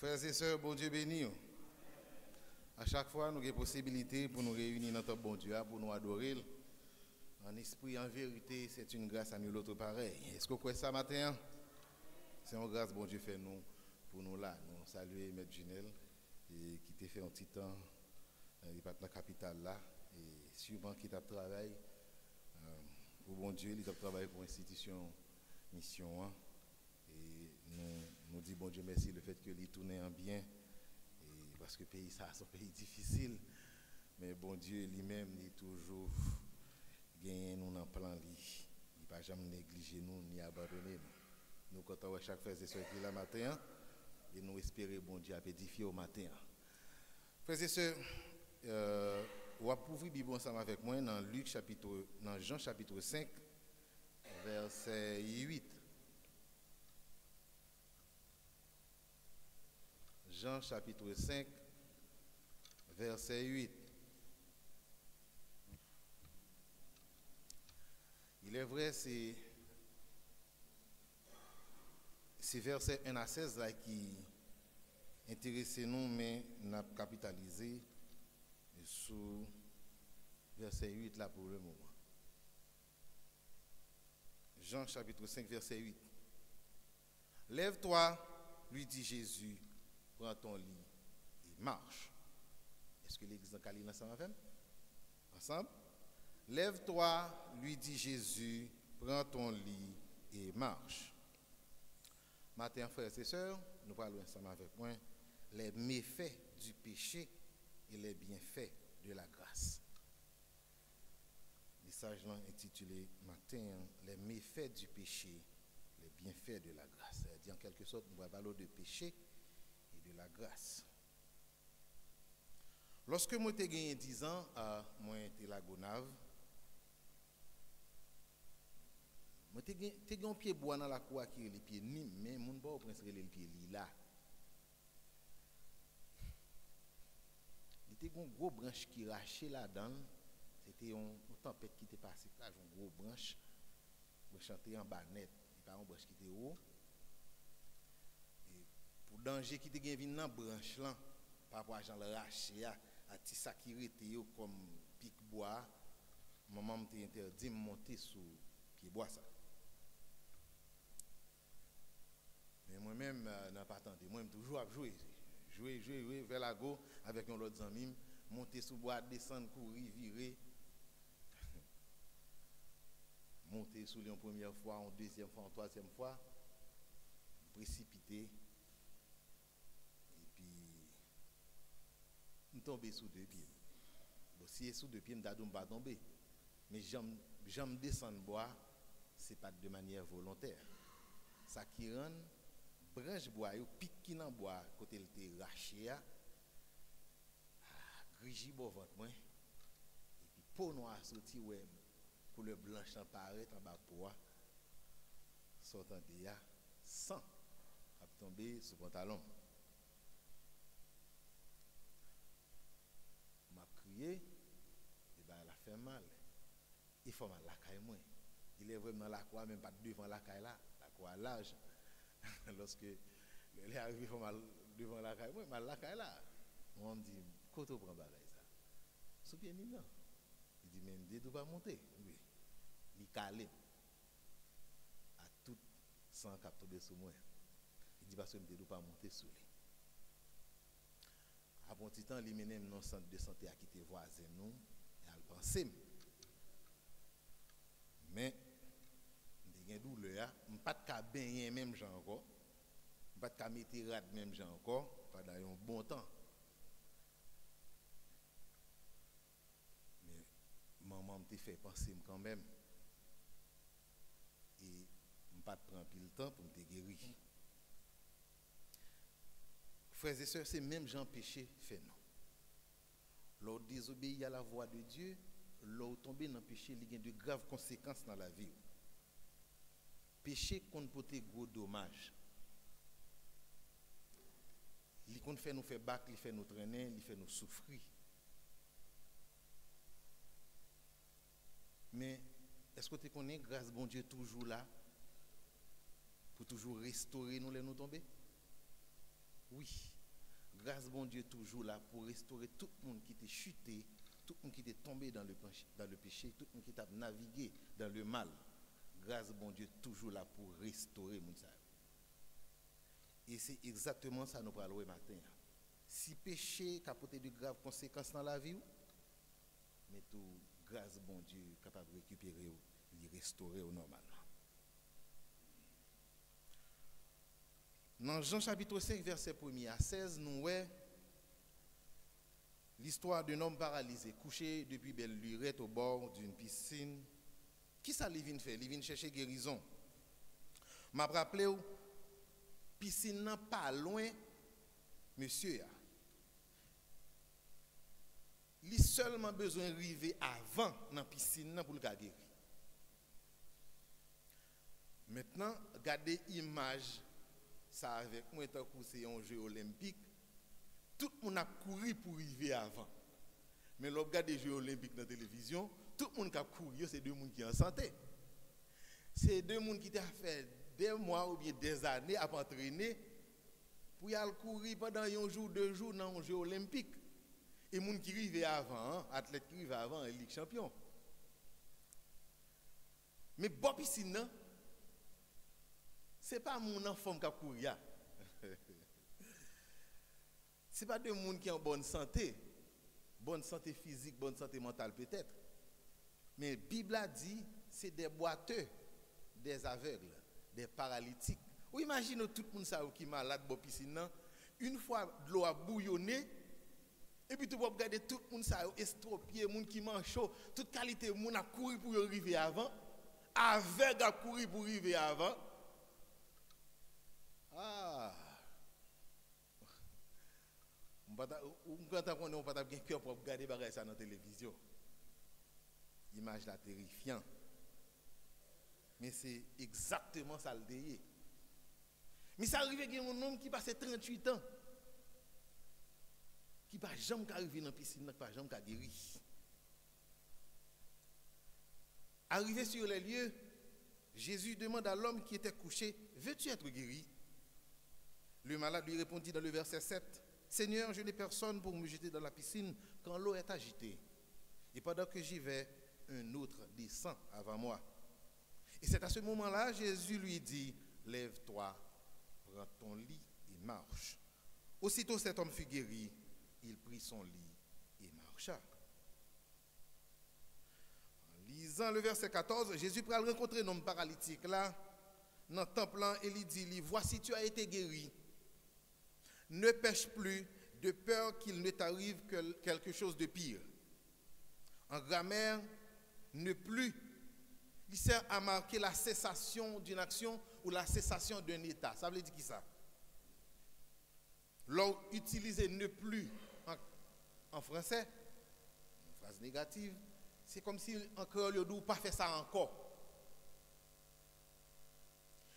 Frères et sœurs, bon Dieu béni. À chaque fois, nous avons possibilité pour nous réunir dans notre bon Dieu, pour nous adorer. En esprit, en vérité, c'est une grâce à nous l'autre pareil. Est-ce que vous croyez ça matin? C'est une grâce, bon Dieu fait nous, pour nous là. Nous saluons M. Junel, qui t'a fait un petit temps, il est dans la capitale là, et sûrement qui t'a travaillé pour bon Dieu, il a travaillé pour l'institution mission. Et nous disons bon Dieu merci le fait que il tourne en bien. Et parce que le pays, ça, c'est un pays difficile. Mais bon Dieu lui-même, il est toujours gagné nous dans le plan. Il ne va jamais négliger nous ni abandonner nous. Nous comptons chaque frère et soeur qui est là matin. Et nous espérons bon Dieu à édifier au matin. Frères et sœurs, on va ouvrir la Bible ensemble avec moi dans Jean chapitre 5, verset 8. Jean chapitre 5, verset 8. Il est vrai, c'est verset 1 à 16 là qui intéresse nous, mais nous avons capitalisé sur verset 8 là pour le moment. Jean chapitre 5, verset 8. Lève-toi, lui dit Jésus, prends ton lit et marche. Est-ce que l'église en Cali ensemble avec? Ensemble? Lève-toi, lui dit Jésus, prends ton lit et marche. Matin, frères et sœurs, nous parlons ensemble avec moi les méfaits du péché et les bienfaits de la grâce. Le message là intitulé matin, les méfaits du péché, les bienfaits de la grâce. C'est-à-dire en quelque sorte, nous allons parler de péché et de la grâce. Lorsque moi j'ai gagné 10 ans, moi j'étais la Gonave. Moi j'ai un pied bois dans la cour qui est le pied Nîmes, mais mon bon prince le pied Lila. Il était une grosse branche qui rachait là-dedans. C'était une tempête qui était passée là, une grosse branche. Je chantais en bas net, pas une branche qui était haut. Et pour danger qui était venu dans la branche là, par rapport à Jean le raché, à petit ça qui était comme pic bois, maman m'a interdit de monter sur pied bois ça. Mais moi-même, je n'ai pas attendu. Moi, je toujours jouer vers la gauche avec un autre ami, monter sous bois, descendre, courir, virer. Monter sous lui une première fois, une deuxième fois, une troisième fois, précipiter. Et puis, je tomber sous deux pieds. Bon, si je suis sous deux pieds, je ne vais pas tomber. Mais j'aime descendre bois, ce n'est pas de manière volontaire. Ça qui rend branche bois, pique qui dans bois, côté il était raché, grigi bon ventre moi, et puis peau noire sorti ouais, couleur blanche apparaître en bas poids, sortant de là, sang a tombé sur le pantalon. M'a crié, et ben elle a fait mal. Il faut mal la caille moi. Il est vraiment la croix, même pas devant la caille là, la croix large. Lorsque il est arrivé devant la caille, moi, mal la caille là. On me dit, quand on prend bagaille ça? Sous pied ni non. Il dit, mais il ne doit pas monter. Oui. Il calme. À tout sang qui a tombé sur moi. Il dit, parce que je ne dois pas monter sur lui. Après un petit temps, il mène dans le centre de santé à quitter voisin nous. Et à le penser. Mais, j'ai une douleur, je ne peux pas baigner même gens encore, je ne peux pas mettre rad même gens encore pendant un bon temps. Mais maman m'a fait penser quand même. Et je ne peux pas prendre plus le temps pour me guérir. Frères et sœurs, c'est même gens péché fait non. Lorsque désobéir à la voix de Dieu, lorsque tomber dans le péché, il y a de graves conséquences dans la vie. Péché qu'on peut gros dommage. Il qu'on fait nous faire bac, il fait nous traîner, il fait nous souffrir. Mais est-ce que tu connais grâce bon Dieu toujours là pour toujours restaurer nous les nous tomber? Oui. grâce bon Dieu toujours là pour restaurer tout le monde qui était chuté, tout le monde qui était tombé dans le péché, tout le monde qui était navigué dans le mal. Grâce bon Dieu toujours là pour restaurer mon ça. Et c'est exactement ça nous parlons matin. Si péché a porté de graves conséquences dans la vie, mais tout grâce bon Dieu capable de récupérer, de restaurer au normalement. Dans Jean chapitre 5, verset 1 à 16, nous voyons l'histoire d'un homme paralysé, couché depuis belle lurette au bord d'une piscine. Qui ça lui vient faire? Il vient chercher guérison. Je me rappelle, piscine n'est pas loin, monsieur. Il a seulement besoin d'arriver avant dans la piscine pour le guérir. Maintenant, regardez l'image. Ça avec moi, tant que c'est un jeu olympique, tout le monde a couru pour arriver avant. Mais lorsque regarde les Jeux olympiques dans la télévision, tout le monde qui a couru, c'est deux personnes qui sont en santé. C'est deux personnes qui ont fait des mois ou bien des années à entraîner pour y aller courir pendant un jour, 2 jours dans un jeu olympique. Et les gens qui arrivent avant, athlètes qui arrivent avant, ils sont champions. Mais Bob ici, ce n'est pas mon enfant qui a couru. Ce n'est pas des gens qui sont en bonne santé physique, bonne santé mentale peut-être. Mais la Bible a dit c'est des boiteux, des aveugles, des paralytiques. Ou imaginez tout le monde qui est malade dans la piscine. Une fois l'eau a bouillonné, et puis tu vas regarder tout le monde estropié, les gens qui mangent chaud, toute qualité, les gens a couru pour arriver avant, aveugle a couru pour arriver avant. Ah! On ne peut pas bien cœur pour regarder ça dans la télévision. L'image là terrifiante. Mais c'est exactement ça le déyé. Mais ça arrive qu'il y a un homme qui passe 38 ans. Qui ne va jamais arriver dans la piscine, qui ne va jamais guérir. Arrivé sur les lieux, Jésus demande à l'homme qui était couché, veux-tu être guéri? Le malade lui répondit dans le verset 7, Seigneur, je n'ai personne pour me jeter dans la piscine quand l'eau est agitée. Et pendant que j'y vais, un autre descend avant moi. Et c'est à ce moment-là, Jésus lui dit, lève-toi, prends ton lit et marche. Aussitôt cet homme fut guéri, il prit son lit et marcha. En lisant le verset 14, Jésus prit à rencontrer un homme paralytique là, dans le temple, et il dit, voici tu as été guéri. Ne pêche plus de peur qu'il ne t'arrive quelque chose de pire. En grammaire, ne plus, il sert à marquer la cessation d'une action ou la cessation d'un état. Ça veut dire qui ça? L'on utilise ne plus en français, une phrase négative, c'est comme si en créole il ne pas faire ça encore.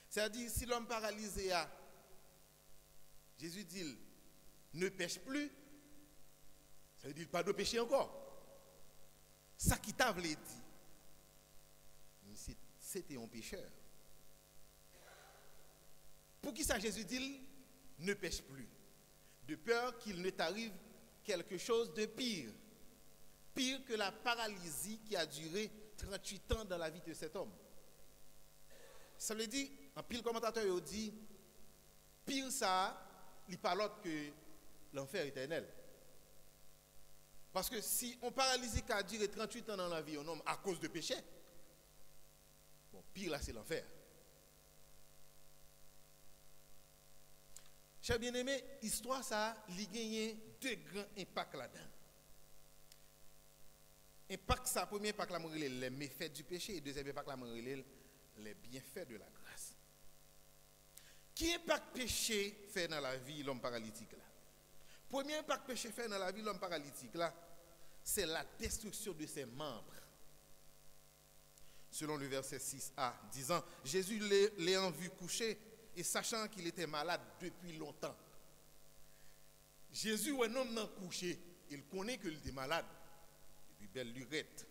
C'est-à-dire, si l'homme paralysé a, Jésus dit, ne pêche plus, ça veut dire pas de péché encore. Ça qui t'a voulu dire, c'était un pécheur. Pour qui ça Jésus dit, ne pêche plus, de peur qu'il ne t'arrive quelque chose de pire. Pire que la paralysie qui a duré 38 ans dans la vie de cet homme. Ça veut dire, en pile commentateur dit, pire ça, il n'y a pas l'autre que l'enfer éternel. Parce que si on paralysie qui a duré 38 ans dans la vie d'un homme à cause de péché, bon, pire là c'est l'enfer. Chers bien-aimés, l'histoire ça a gagné 2 grands impacts là-dedans. Impact ça, premier impact là, les méfaits du péché, et deuxième impact là, les bienfaits de la grâce. Qui impact péché fait dans la vie l'homme paralytique là? Premier impact péché fait dans la vie l'homme paralytique là, c'est la destruction de ses membres. Selon le verset 6a, disant, Jésus l'ayant vu coucher et sachant qu'il était malade depuis longtemps. Jésus, un homme non couché, il connaît qu'il était malade depuis belle lurette.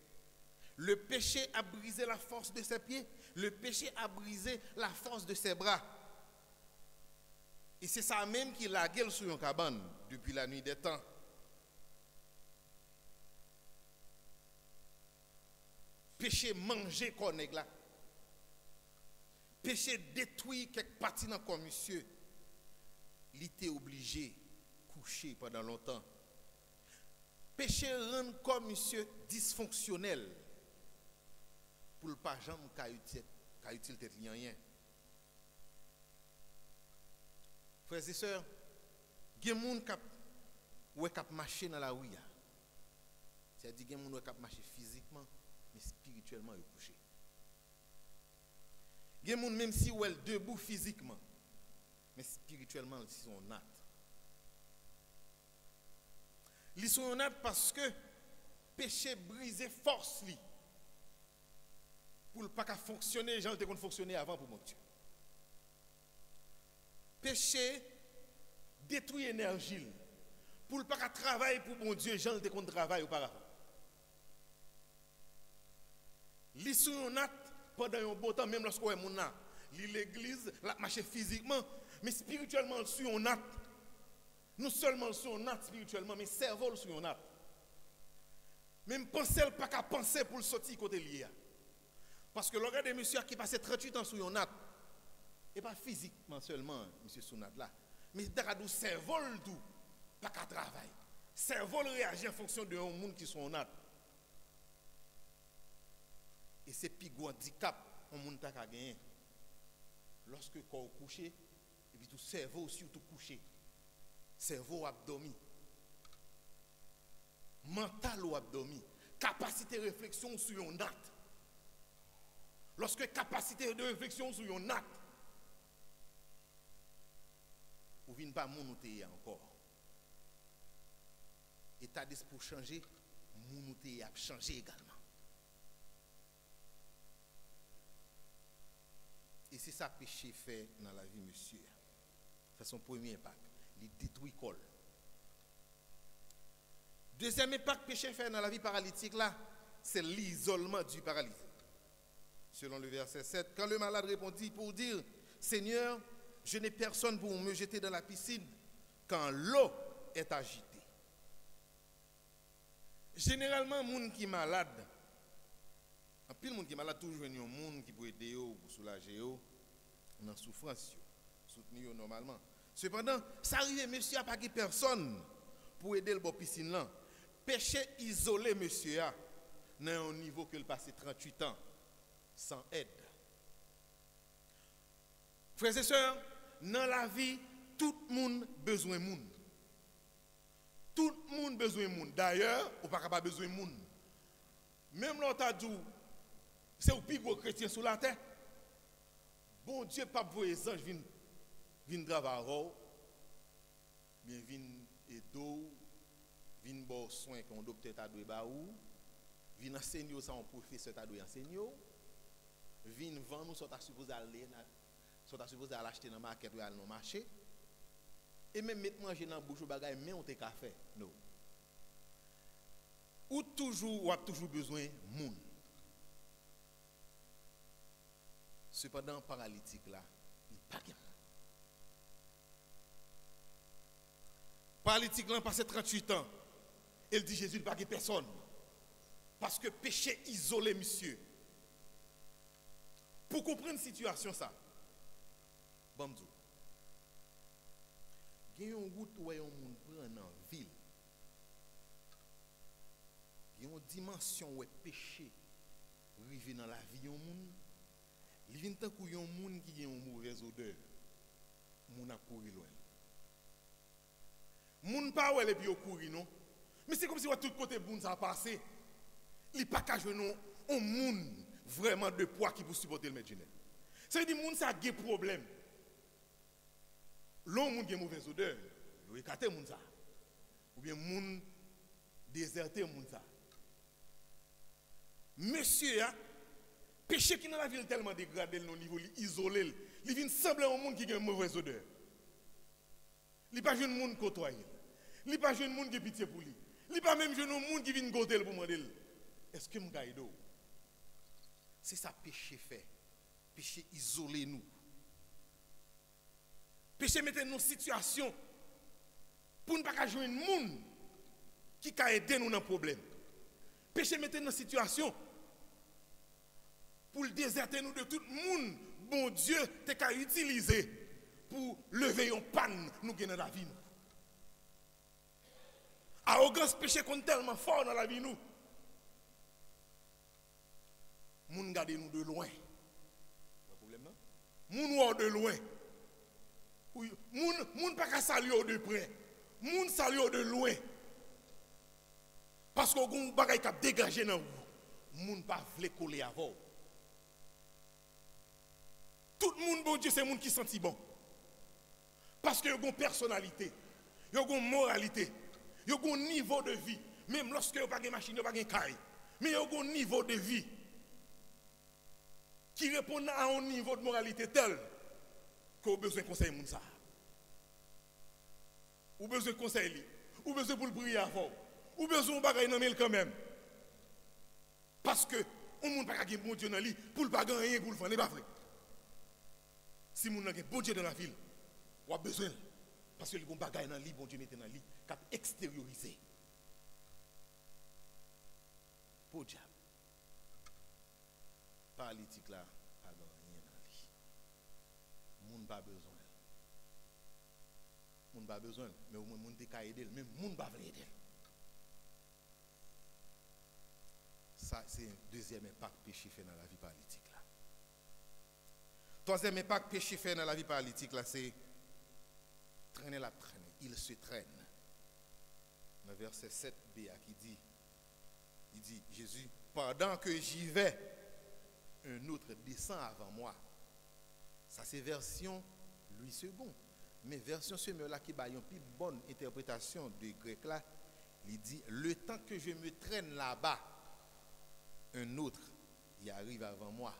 Le péché a brisé la force de ses pieds, le péché a brisé la force de ses bras. Et c'est ça même qui la gueule sur une cabane depuis la nuit des temps. Péché manger qu'on est là. Péché détruire quelque partie dans comme monsieur. Il était obligé de coucher pendant longtemps. Péché rendre comme monsieur dysfonctionnel. Pour ne pas jamais qu'à utile tête rien. Frères et sœurs, il y a des gens qui marchent dans la rue. C'est-à-dire qu'il y a des gens qui marchent physiquement, mais spirituellement, ils sont couchés. Il y a des gens, même si ils sont debout physiquement, mais spirituellement, ils sont nattes. Ils sont nattes parce que péché brisé force li. Pour ne pas fonctionner, les gens ont fonctionné avant pour mon Dieu. Péché détruit l'énergie. Pour ne pas travailler pour mon Dieu, les gens ont travaillé auparavant. Li sou yon nat pendant un beau temps, même lorsqu'on est mon nat. Li l'église, la marche physiquement, mais spirituellement sou yon nat. Non seulement sou yon nat spirituellement, mais cerveau sou yon nat. Même penser pas qu'à penser pour le sortir côté lié. Parce que le regard de monsieur qui passe 38 ans sous yon nat, et pas physiquement seulement, monsieur Sounat là, mais dans le cerveau tout, pas qu'à travail. Cerveau réagit en fonction de un monde qui sont nat. Et c'est plus gros handicap un monde t'a gagné. Lorsque le corps couché, et puis tout cerveau aussi tout couché. Cerveau abdomen. Mental ou abdomen. Capacité de réflexion sur un nat. Lorsque capacité de réflexion sur un nat, ou vient pas monter encore. État d'esprit pour changer, monter a changé également. Et c'est ça que le péché fait dans la vie, monsieur. C'est son premier impact. Il détruit le col. Deuxième impact que le péché fait dans la vie paralytique, là, c'est l'isolement du paralysé. Selon le verset 7, quand le malade répondit pour dire, Seigneur, je n'ai personne pour me jeter dans la piscine quand l'eau est agitée. Généralement, les gens qui sont malades, en pile monde qui est malade, toujours un monde qui peut aider ou soulager ou dans la souffrance, soutenir normalement. Cependant, ça arrive, monsieur, a pas de personne pour aider le bon piscine là. Péché isolé, monsieur, dans un niveau que le passé 38 ans sans aide. Frères et sœurs, dans la vie, tout le monde a besoin de monde. Tout le monde a besoin de monde. D'ailleurs, on n'a pas besoin de monde. Même l'autre dit, c'est le plus gros chrétien sur la terre. Bon Dieu, pas pour les anges, viennent travailler, bien viennent aider, viennent bon soin qu'un docteur t'a donné baou, viennent enseigner ça un professeur t'a donné enseigner, viennent vendre nous sont supposés aller, sont supposés aller acheter dans le marché ou aller dans le marché. Et même mettre manger dans la bouche ou bagaille, mais on te café. Non. Ou a toujours besoin de monde. Cependant, paralytique là, il n'y a pas de monde. Paralytique là, passé 38 ans. Il dit Jésus, il n'y a pas de personne. Parce que péché isolé, monsieur. Pour comprendre la situation, ça. Bon, il y a une route où un monde prend en ville. Il y a une dimension où le péché arrive dans la vie du monde. Il vient tant qu'il y a un monde qui a une mauvaise odeur. Le monde a couru loin. Le monde pas où et puis il couru non. Mais c'est comme si tout côté bon ça a passé. Il n'y a pas qu'à jouer un monde vraiment de poids qui peut supporter le médecin. C'est dire que le monde ça a des problèmes. L'homme qui a une mauvaise odeur, il a écarté le monde ça. Ou bien le monde déserté le monde ça. Monsieur, péché qui dans la ville tellement dégradé, le niveau isolé, il vient sembler un monde qui a une mauvaise odeur. Il n'y a pas de monde côtoyer. Il n'y a pas de monde qui a pitié pour lui. Il n'y a pas même de monde qui vient goûter pour demander est-ce que je gagne d'eau? C'est ça péché fait. Péché isolé nous. Péché mettait nous en situation pour ne pas jouer un monde qui a aidé nous dans le problème. Péché mettait nous en situation pour le déserter nous de tout le monde. Bon Dieu, t'es qu'à utiliser pour lever une panne nous dans la vie. Arrogance, péché qu'on tellement fort dans la vie nous. Moun garde nous de loin. Pas de problème non? Moun ou de loin. Moun pas qu'à saluer de près. Moun saluer de loin. Parce qu'on a un bagay qui a dégagé dans vous. Moun pas vle coller avant. Tout le monde, bon Dieu, c'est le monde qui senti bon. Parce qu'il y a une personnalité, il y a une moralité, il y a un niveau de vie. Même lorsque il n'y a pas de machine, il n'y a pas de caille. Mais il y a un niveau de vie qui répond à un niveau de moralité tel qu'on a besoin de conseiller moun ça. Ou besoin de conseiller, ou besoin pour le prier avant, ou besoin de bagay nan mel quand même. Parce que on ne peut pas gagner bon Dieu dans lui pour ne pas gagner pour le faire, n'est pas vrai. Si moun n'a bon Dieu dans la ville, ou a besoin parce que le bon bagay dans lui, bon Dieu était dans lui, qu'a extériorisé. Pour diable. Paralytique là, pas rien dans lui. Moun pas besoin. Moun pas besoin, mais au moins moun te ka aider, même moun pas venir aider. Ça c'est un deuxième impact péché fait dans la vie paralytique là. Troisième impact péché fait dans la vie paralytique là, c'est traîner la traîner. Il se traîne. Le verset 7b qui dit, il dit, Jésus, pendant que j'y vais, un autre descend avant moi. Ça c'est version Louis II. Mais version semeur là qui a une plus bonne interprétation de grec là, il dit, le temps que je me traîne là-bas, un autre y arrive avant moi.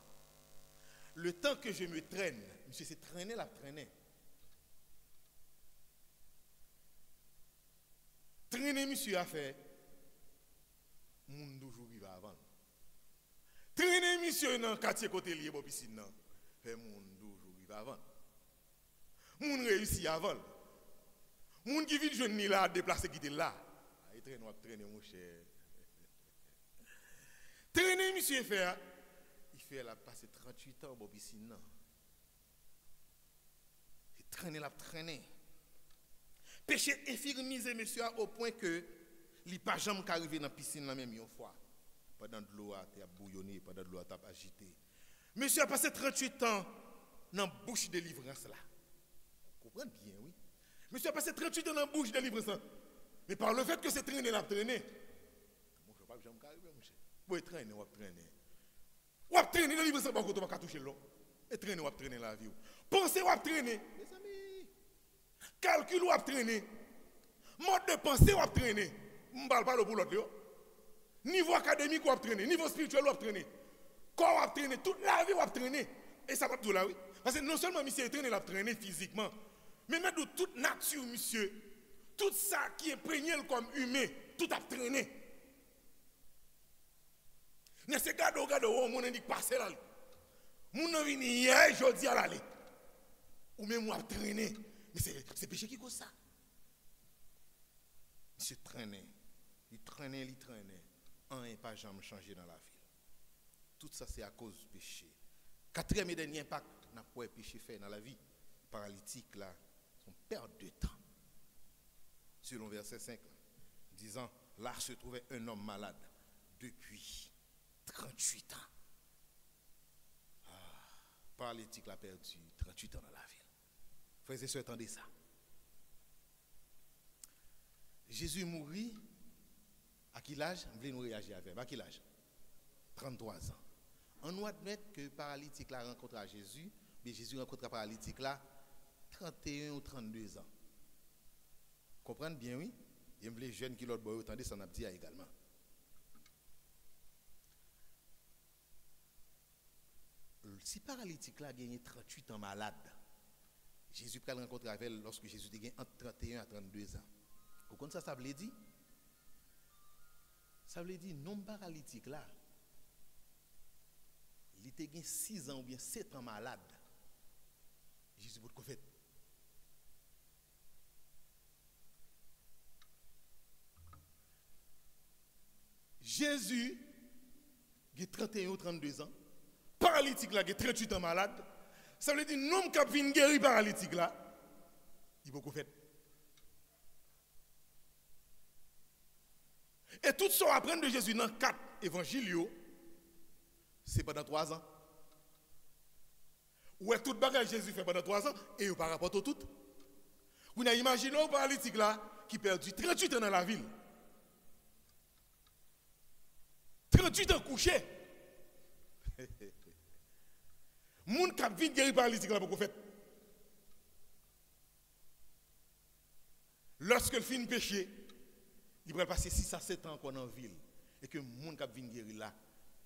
Le temps que je me traîne, monsieur, c'est traîner la traîner. Traîner, monsieur, a fait, moun toujours arrive avant. Traîner, monsieur, dans le quartier côté lié, bon, piscine, non, fait moun toujours arrive avant. Moun réussit avant. Moun qui vit jeune ni là, déplacer qui était là. Il traîne, mon cher. Traîner, monsieur, fait, il a passé 38 ans, bon, piscine, non. Il traîner, la traîner. Péché infirmisé, monsieur, au point que il n'a pas jamais arrivé dans la piscine la même une fois. Pendant de l'eau a bouillonné, pendant de l'eau a agité. Monsieur a passé 38 ans dans la bouche de délivrance là. Vous comprenez bien, oui. Monsieur a passé 38 ans dans la bouche de délivrance là. Mais par le fait que c'est traîné, la traîné. Moi, je ne sais pas que jamais arrivé, monsieur. Vous traîner, vous traîner. Vous traîner dans la délivrance, vous ne pouvez pas toucher l'eau. Et traîner, vous traîner la vie. Pensez, vous traîner. Mes amis. Calcul, vous traîner. Mode de pensée, vous traîner. Je ne parle pas pour l'autre. Niveau académique, vous traîner. Niveau spirituel, vous traîner. Corps, vous traîner. Toute la vie, vous traîner. Et ça va tout là, oui. Parce que non seulement monsieur est traîné, il a traîné physiquement, mais même de toute nature, monsieur, tout ça qui est imprégné comme humain, tout a traîné. Ne se garde, mon indique passer là. Mon vini hier, jeudi à l'aller. Ou même moi traîné. Mais c'est péché qui cause ça. Monsieur traîné. Il traînait. Un n'est pas jamais changé dans la vie. Tout ça, c'est à cause du péché. Quatrième et dernier impact, n'a pas péché fait dans la vie paralytique, là, son perte de temps. Selon verset 5, disant, là se trouvait un homme malade depuis 38 ans. Paralytique l'a perdu 38 ans dans la ville. Frères et sœurs, attendez ça. Jésus mourit, à quel âge? Vous voulez nous réagir avec? À quel âge? 33 ans. On doit admettre que le paralytique l'a rencontré à Jésus, mais Jésus rencontre le paralytique là 31 ou 32 ans. Comprenez bien, oui? Et les jeunes qui l'autre boy attendez, ça n'a pas dit également. Si paralytique là a gagné 38 ans malade, Jésus peut le rencontrer avec elle lorsque Jésus a gagné entre 31 à 32 ans. Vous comprenez ça veut dire? Ça veut dire non paralytique là. Il était 6 ans ou bien 7 ans malade. Jésus vous fait. Jésus, il a 31 ou 32 ans. Paralytique là, il a 38 ans malade. Ça veut dire que l'homme qui a venu guérir paralytique là, il a beaucoup fait. Et tout ce qu'on apprend de Jésus dans 4 évangiles, c'est pendant 3 ans. Où est tout bagage Jésus fait pendant 3 ans et il par rapport au tout. Vous avez imaginé un paralytique là qui perdu 38 ans dans la ville. 38 ans couché. Moun qui a vite guéri paralytique là beaucoup fait. Lorsque le film péché, il va passer 6 à 7 ans encore dans la ville et que moun qui a vite guéri là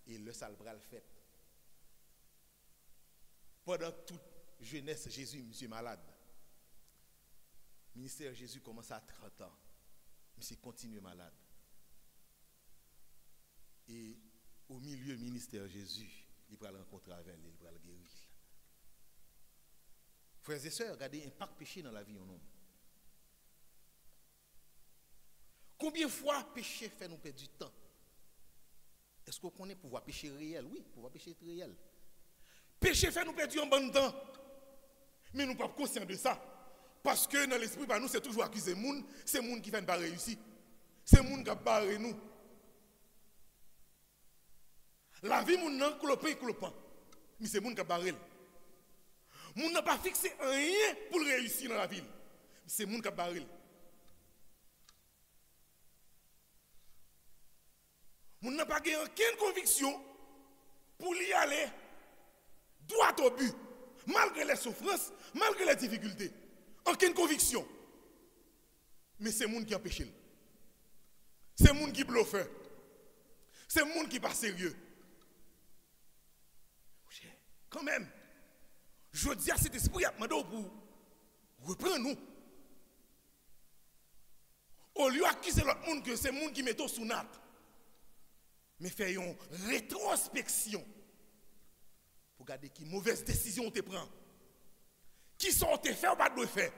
et le sale bras le fait. Pendant toute jeunesse, Jésus, monsieur malade. Le ministère de Jésus commence à 30 ans. Monsieur continue malade. Et au milieu du ministère de Jésus, il va le rencontrer avec lui, il va le guérir. Frères et sœurs, regardez l'impact péché dans la vie de l'homme. Combien de fois péché fait nous perdre du temps? Est-ce qu'on connaît pouvoir pécher réel? Oui, pouvoir pécher réel. Péché fait nous perdre un bon temps. Mais nous ne sommes pas conscients de ça. Parce que dans l'esprit, nous, c'est toujours accuser les gens. C'est les gens qui ne viennent pas réussir. C'est les gens qui barrent nous. La vie, nous n'a clopin. Mais c'est les gens qui barrent. Nous n'a pas fixé rien pour réussir dans la ville. C'est les gens qui barrent. Nous n'a pas aucune conviction pour y aller droit au but. Malgré les souffrances, malgré les difficultés. Aucune conviction. Mais c'est les gens qui empêchent. C'est les gens qui bluffent. C'est les gens qui ne sont pas sérieux. Quand même, je dis à cet esprit, pour reprendre nous. Au lieu d'accuser l'autre monde que c'est les gens qui mettent sous natte. Mais faisons une rétrospection. Pour regarder qui mauvaise décision tu prends. Qui sont te fait ou pas de faire.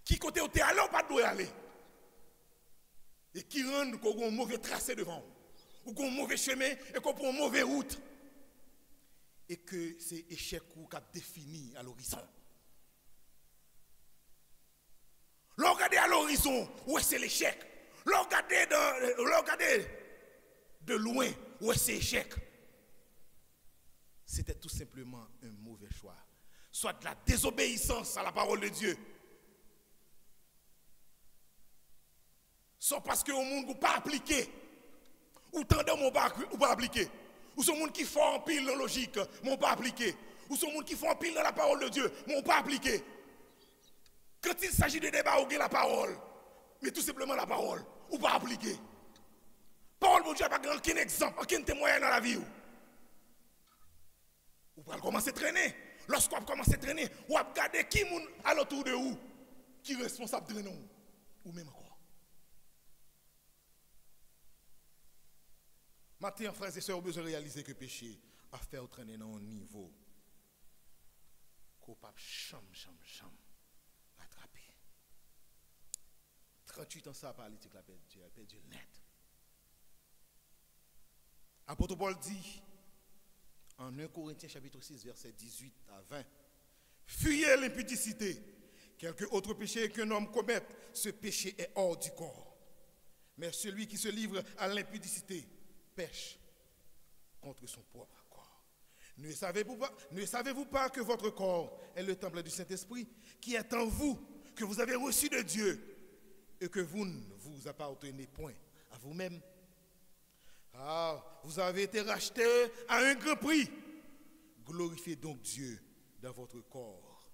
Qui côté tu es allé ou pas de aller. Et qui rend qu'on a un mauvais tracé devant. Ou qu'on a un mauvais chemin et qu'on prend une mauvaise route. Et que c'est échec ou qui a défini à l'horizon. Regardez à l'horizon, où est-ce l'échec? Regardez de loin, où est-ce l'échec? C'était tout simplement un mauvais choix. Soit de la désobéissance à la parole de Dieu. Soit parce que au monde ou pas appliqué. Ou tendez ou pas appliqué. Ou ce monde qui font en pile dans la logique, mais pas appliqué. Ou ce monde qui font en pile dans la parole de Dieu, mais pas appliqué. Quand il s'agit de débat, ou la parole, mais tout simplement la parole, ou pas appliqué. Parole de Dieu n'a pas aucun exemple, aucun témoignage dans la vie. Vous pouvez commencer à traîner. Lorsqu'on commence à traîner, vous regardez qui est à l'autour de vous, qui est responsable de traîner, ou même encore. Maintenant, frères et sœurs, vous besoin de réaliser que le péché a fait traîner dans un niveau qu'on ne peut pas rattraper. 38 ans, ça parle, elle a perdu le net. Apôtre Paul dit, en 1 Corinthiens chapitre 6, verset 18 à 20, fuyez l'impudicité. Quelque autre péché qu'un homme commette, ce péché est hors du corps. Mais celui qui se livre à l'impudicité pêche contre son propre corps. Ne savez-vous pas que votre corps est le temple du Saint-Esprit qui est en vous, que vous avez reçu de Dieu et que vous ne vous appartenez point à vous-même? Ah, vous avez été racheté à un grand prix. Glorifiez donc Dieu dans votre corps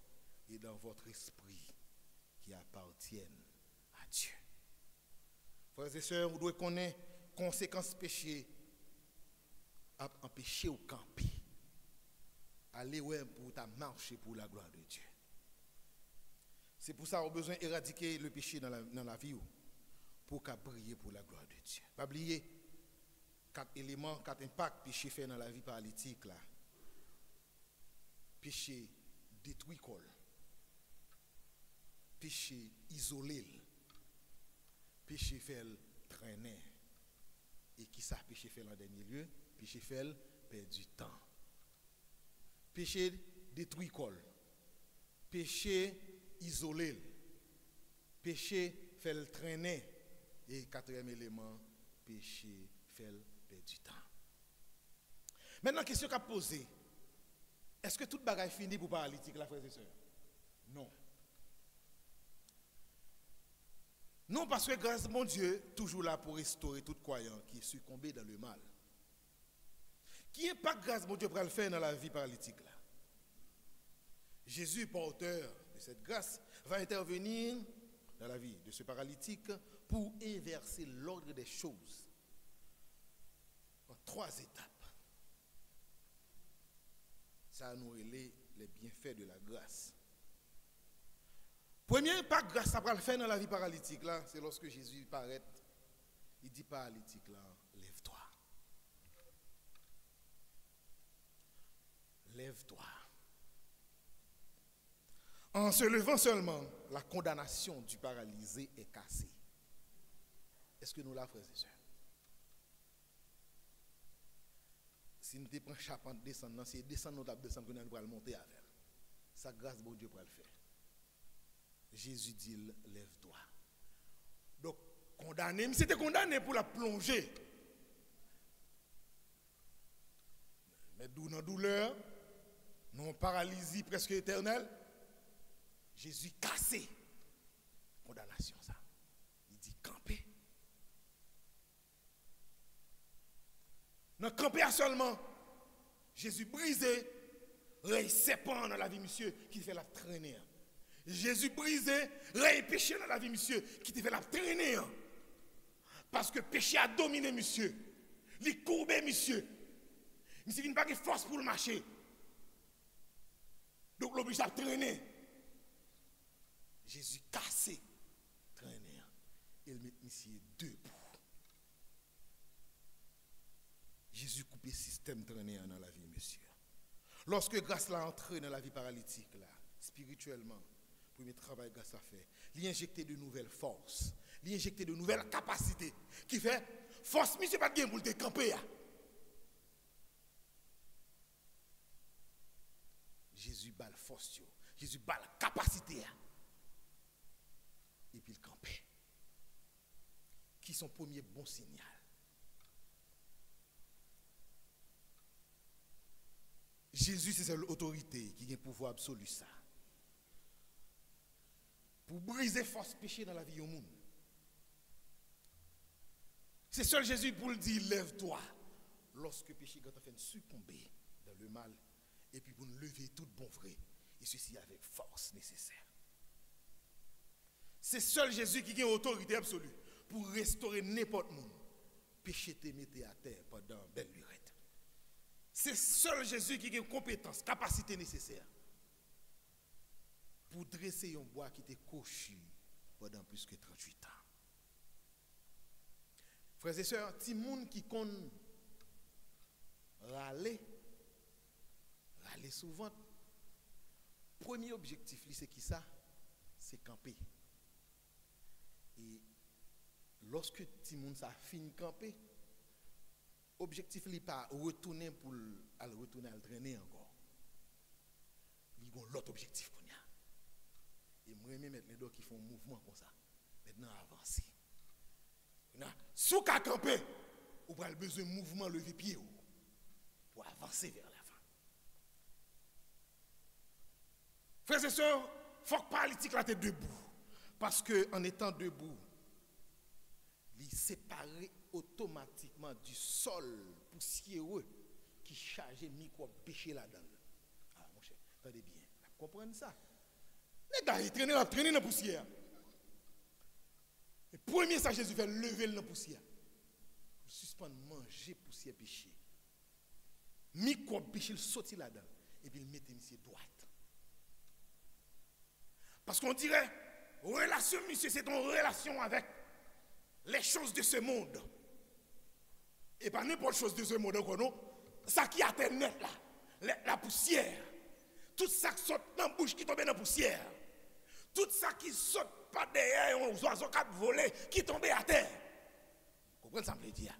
et dans votre esprit qui appartiennent à Dieu. Frères et sœurs, vous devez connaître conséquences péché à empêcher au camper. Allez ouais pour ta marcher pour la gloire de Dieu. C'est pour ça qu'on a besoin d'éradiquer le péché dans la vie pour qu'à briller pour la gloire de Dieu. Pas oublier 4 éléments, 4 impacts péché fait dans la vie paralytique là. Péché détruit col. Péché isolé. Péché fait traîner. Et qui ça péché fait en dernier lieu? Péché fait perd du temps. Péché détruit col. Péché isolé. Péché fait le traîner. Et quatrième élément, péché fait perdre du temps. Maintenant, question qu'a posée. Est-ce que toute bagaille finit pour paralytique, la frères et sœurs? Non. Non, parce que grâce à mon Dieu, toujours là pour restaurer tout croyant qui est succombé dans le mal. Qui impact grâce à mon Dieu pour le faire dans la vie paralytique là? Jésus, porteur de cette grâce, va intervenir dans la vie de ce paralytique pour inverser l'ordre des choses en 3 étapes. Ça nous relève les bienfaits de la grâce. Premier impact grâce à le faire dans la vie paralytique là, c'est lorsque Jésus paraît, il dit paralytique là, lève-toi. Lève-toi. En se levant seulement, la condamnation du paralysé est cassée. Est-ce que nous la frères et sœurs? Si nous prenons charpente descendre, c'est descendre nous descendre que nous allons monter avec. Sa grâce bon Dieu pour le faire. Jésus dit lève-toi. Donc condamné, c'était condamné pour la plonger. Mais d'où dans douleur, non paralysie presque éternelle. Jésus cassé. Condamnation ça. Il dit camper. Dans camper seulement, Jésus brisé, rey serpent dans la vie monsieur qui fait la traîner. Jésus brisé, rey péché dans la vie monsieur qui te fait la traîner. Parce que péché a dominé monsieur. Il courbé monsieur. Monsieur n'a pas de force pour le marcher. Donc l'oblige à traîner. Jésus cassé, traîner. Il met monsieur debout. Jésus coupe le système traîner dans la vie, monsieur. Lorsque grâce l'a entré dans la vie paralytique, là, spirituellement, premier travail grâce à faire, il injecté de nouvelles forces, il injecté de nouvelles capacités, qui fait force, monsieur, pas de gain pour te camper. Jésus bat la force, Jésus bat la capacité. Et puis il campait. Qui sont premier bon signal. Jésus, c'est l'autorité qui a le pouvoir absolu ça. Pour briser force péché dans la vie du monde. C'est seul Jésus pour le dire, lève-toi. Lorsque péché a fait succomber dans le mal, et puis pour nous lever tout bon vrai, et ceci avec force nécessaire. C'est seul Jésus qui a l'autorité absolue pour restaurer n'importe monde. Péché te mette à terre pendant une belle lurette. C'est seul Jésus qui a une compétence, capacité nécessaire pour dresser un bois qui était cochu pendant plus que 38 ans. Frères et sœurs, si monde qui compte râler souvent, premier objectif, c'est qui ça? C'est camper. Et lorsque ti moun ça fin camper, objectif n'est pas retourner pour retourner à le traîner encore. Il y a l'autre objectif qu'on a. Et moi même mettre les deux qui font un mouvement comme ça. Maintenant avancer. Sous qu'à camper, on a besoin de mouvement lever pied pour avancer vers l'avant. Frères et sœurs, il faut que paralytique là tête debout. Parce qu'en étant debout, il sépare automatiquement du sol poussiéreux qui charge micro péché là-dedans. Ah mon cher, attendez bien, vous comprenez ça? Les gars, ils traînent dans la poussière. Le premier, ça Jésus fait lever dans la poussière. Pour suspendre, manger poussière péché. Micro péché, il saute là-dedans. Et puis il met monsieur droite. Parce qu'on dirait, relation, monsieur, c'est une relation avec les choses de ce monde. Et pas n'importe chose de ce monde, non? Ça qui a été net là, la poussière. Tout ça qui saute dans la bouche qui tombe dans la poussière. Tout ça qui saute pas derrière, aux oiseaux qui volent, qui tombent à terre. Vous comprenez ça, me dire?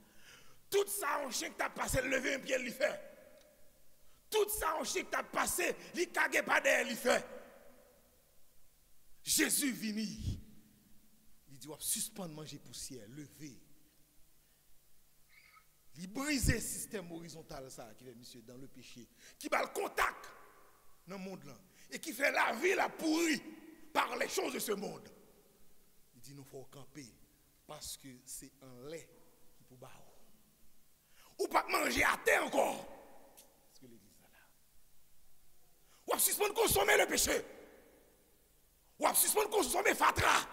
Tout ça, on sait que tu as passé, lever un pied, il fait. Tout ça, on sait que tu as passé, il ne pas derrière, il fait. Jésus vini. Il dit, suspendre manger poussière, lever. Il brise le système horizontal, ça, qui fait monsieur dans le péché, qui va le contact dans le monde là, et qui fait la vie la pourrie par les choses de ce monde. Il dit, nous faut camper, parce que c'est un lait qui peut battre. Ou pas manger à terre encore. C'est ce que l'église a là. Ou suspendre consommer le péché. Ou suspendre consommer fatra.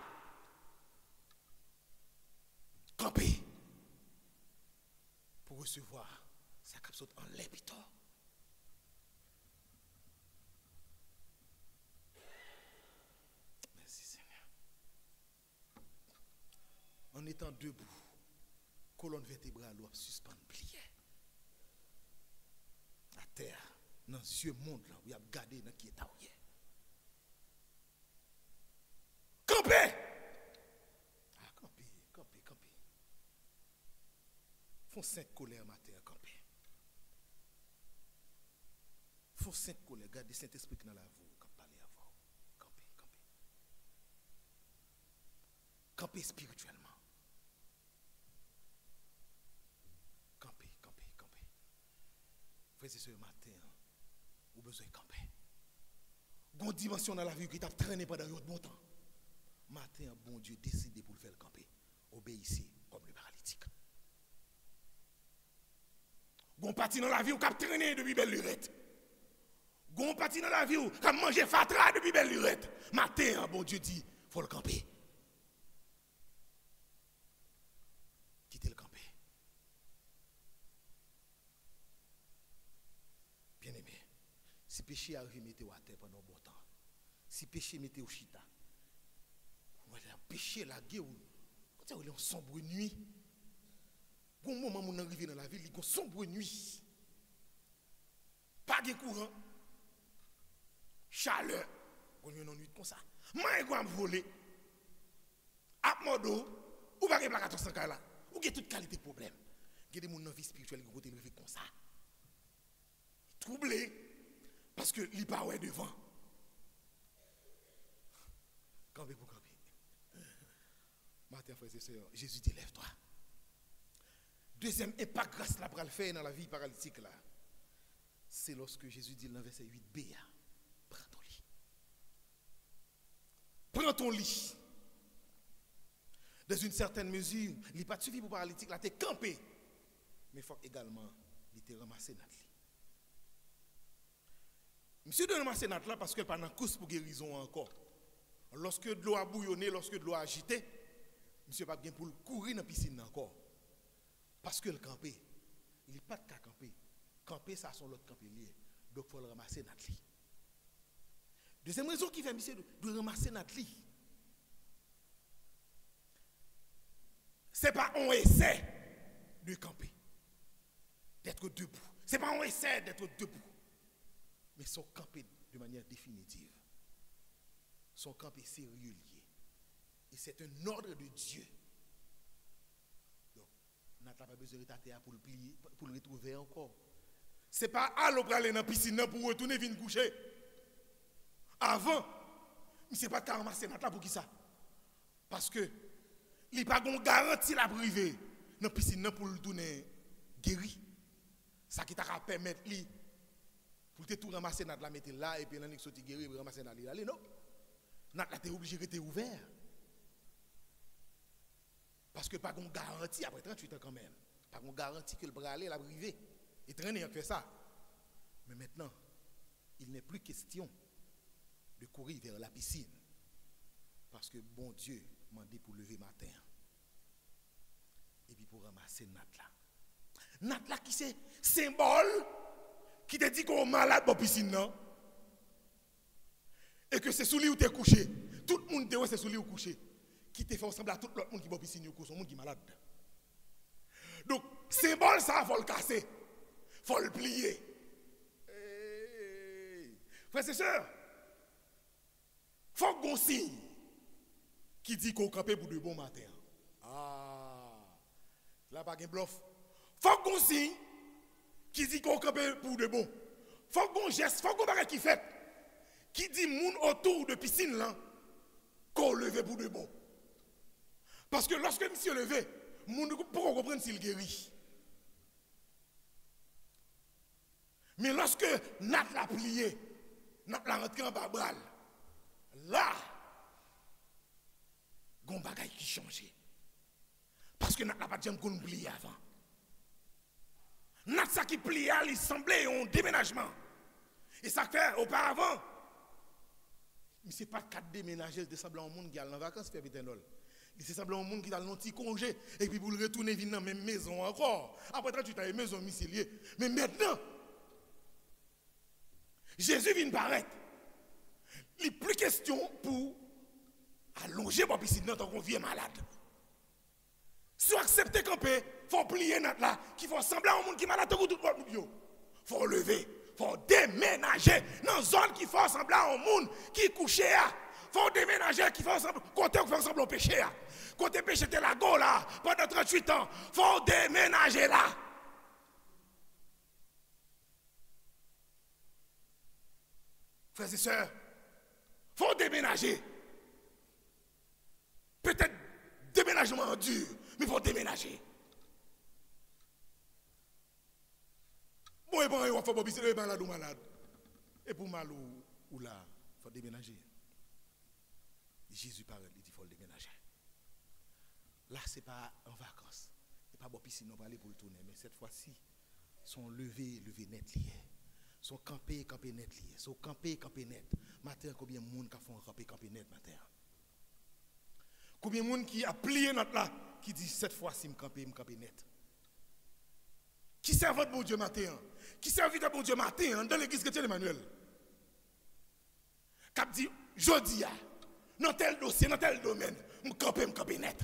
Camper. Pour recevoir sa capsule en lait pito. Merci Seigneur. En étant debout, colonne vertébrale ou suspendre, plier. La terre, dans ce monde là, où il y a gardé dans qui est à ouïe. Camper! Ah, camper. Font 5 colères matin à camper. Font 5 colères, gardez Saint-Esprit dans la voix, quand parler avant. Camper. Camper spirituellement. Camper. Frères et sœurs, matin, vous avez besoin de camper. Bon dimension dans la vie qui t'a traîné pendant un bon temps. Matin, bon Dieu décide pour le faire camper. Obéissez comme le paralytique. Bon parti dans la vie où cap traîner depuis belle lurette. Bon parti dans la vie où cap manger fatra depuis belle lurette. Matin, bon Dieu dit, faut le camper. Quittez le camper. Bien aimé, si péché arrive, mettez-vous à terre pendant un bon temps. Si péché, mettez-vous au chita. Voilà, péché, la guerre, quand on est en sombre nuit. Au moment où on arrive dans la ville, il y a une sombre nuit. Pas de courant. Chaleur. On est en nuit comme ça. Moi, je vais me voler. À modo, ou pas de plaque à 300 là. Ou il y a toute qualité de problème. Il y a des gens dans la vie spirituelle qui ont été comme ça. Troublé. Parce que il pas ouais devant. Campez pour camper. Matin, frères et sœurs, Jésus dit, lève-toi. Deuxième impact grâce là pour le faire dans la vie paralytique là, c'est lorsque Jésus dit dans le verset 8b, prends ton lit. Prends ton lit. Dans une certaine mesure, il n'est pas suffit pour paralytique là, tu es campé. Mais il faut également, il te ramasser notre lit. Monsieur de ramasser notre là parce que pendant course pour guérison encore. Lorsque de l'eau a bouillonné, lorsque de l'eau a agité, monsieur pas bien pour courir dans la piscine encore. Parce que le camper, il n'est pas de cas camper. Camper, ça sont l'autre camper lié. Donc il faut le ramasser notre lit. Deuxième raison qui fait monsieur de ramasser notre lit. Ce n'est pas un essai de camper, d'être debout. Ce n'est pas un essai d'être debout. Mais son camper de manière définitive. Son camper sérieux lié. Et c'est un ordre de Dieu. On n'a pas besoin de tâter pour le plier, pour le retrouver encore. Ce n'est pas aller aller dans la piscine pour retourner venir coucher. Avant, il ne pas de ramasser notre là pour qui ça? Parce que il n'y a pas de garantie la privée dans la piscine pour le tourner guéri. Ça qui t'a permettre pour te tout ramasser notre là mettre là et puis l'année sorti guéri pour ramasser notre là. Non. Notre là t'es obligé de rester ouvert. Parce que pas de garantie après 38 ans quand même. Pas de garantie que le bras aller la privé. Et traîner a fait ça. Mais maintenant, il n'est plus question de courir vers la piscine. Parce que bon Dieu m'a dit pour lever matin. Et puis pour ramasser Nat là. Nat là qui c'est symbole qui te dit qu'on est malade dans la piscine. Non? Et que c'est sous lui où tu es couché. Tout le monde te voit c'est sous lui où couché. Qui te fait ressembler à tout le monde qui est dans la piscine, qui est malade. Donc, symbole ça, il faut le casser. Il faut le plier. Frères et sœurs, il faut qu'on signe qui dit qu'on campe pour de bons matins. Ah, là, pas de bluff. Il faut qu'on signe qui dit qu'on campe pour de bon. Faut qu'on geste, faut qu'on bagage qui fait. Qui dit moun autour de piscine là qu'on leve pour de bon. Parce que lorsque monsieur levé, moun pour comprendre s'il guérit. Mais lorsque Nat l'a plié, Nat l'a rentré en bas bral, là, gon bagay qui change. Parce que Nat n'a pas de qu'on plié avant. Nat ça qui plié, il semblait un déménagement. Et ça fait auparavant, mais ce n'est pas quatre déménagers, c'est semblant au monde qui a en vacances, faire pétanol. C'est semblant au monde qui a un petit congé, et puis pour le retourner, venir dans la même maison encore. Après 38 ans, il y a une maison domiciliée. Mais maintenant, Jésus vient paraître. Il n'est plus question pour allonger ma piscine tant qu'on vient malade. Si vous acceptez camper, il faut plier notre là, qu'il faut sembler à un monde qui est malade tout le monde. Il faut lever, il faut déménager dans une zone qui faut sembler à un monde qui est couché. Il faut déménager, qui faut sembler, côté qui fait sembler au péché. Côté péché de la go là, pendant 38 ans, il faut déménager là. Frères et sœurs, il faut déménager. Peut-être déménagement dur, mais il faut déménager. Bon, et bon, il faut pas malade ou malade. Et pour mal ou là, il faut déménager. Jésus parle, il dit qu'il faut déménager. Là, ce n'est pas en vacances. Ce n'est pas bon piscine, on va aller pour le tourner. Mais cette fois-ci, sont levés net liés. Sont campés net liés. Sont campés net. Matin, combien de monde qui font camper net matin? Combien de monde qui a plié notre là, qui dit cette fois-ci, me camper net? Qui servent bon Dieu matin? Qui servent bon Dieu matin dans l'église chrétienne Emmanuel? Qui dit, je dis, dans tel dossier, dans tel domaine, me camper net.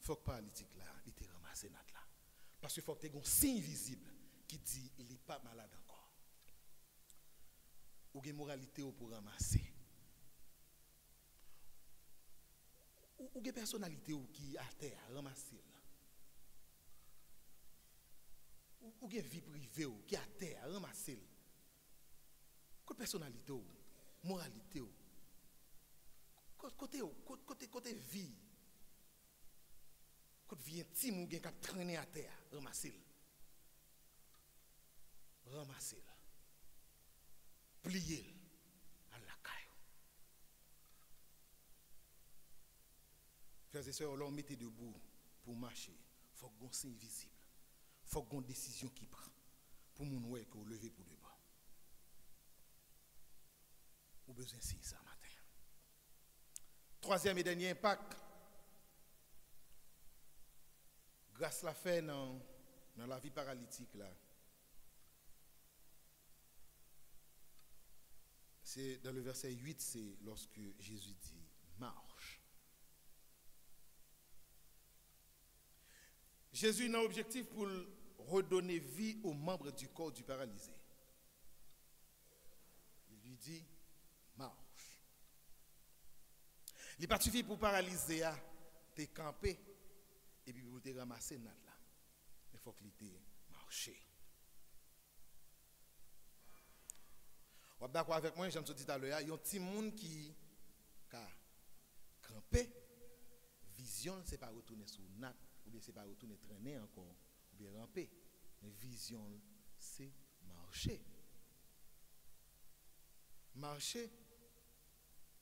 Il faut que politique là, il te ramasse notre là. Parce qu'il faut que tu aies un signe visible qui dit il n'est pas malade encore. Ou une moralité pour ramasser. Ou une personnalité qui a terre, ramasser. Ou une vie privée qui a terre, ramasser. Quelle personnalité, moralité, côté vie. Quand vie intime ou bien traîner à terre, ramasser. Plier à la caille. Frères et sœurs, l'on mettez debout pour marcher. Il faut qu'on soit invisible. Il faut qu'on ait une décision qui prend. Pour mon ouais que vous levez pour le bas. Vous avez besoin de ça matin. Troisième et dernier impact. Grâce la fait dans la vie paralytique là. C'est dans le verset 8, c'est lorsque Jésus dit marche. Jésus a un objectif pour redonner vie aux membres du corps du paralysé. Il lui dit marche. Il n'est pas suffi pour paralyser à te camper et puis pour te ramasser là. Il faut qu'il te marche. Vous êtes d'accord avec moi, j'aime dit tout à l'heure, il y a un petit monde qui a campé, vision, ce n'est pas retourner sur nat, ou bien ce n'est pas retourner traîner encore, ou bien ramper. Mais vision, c'est marcher. Marcher,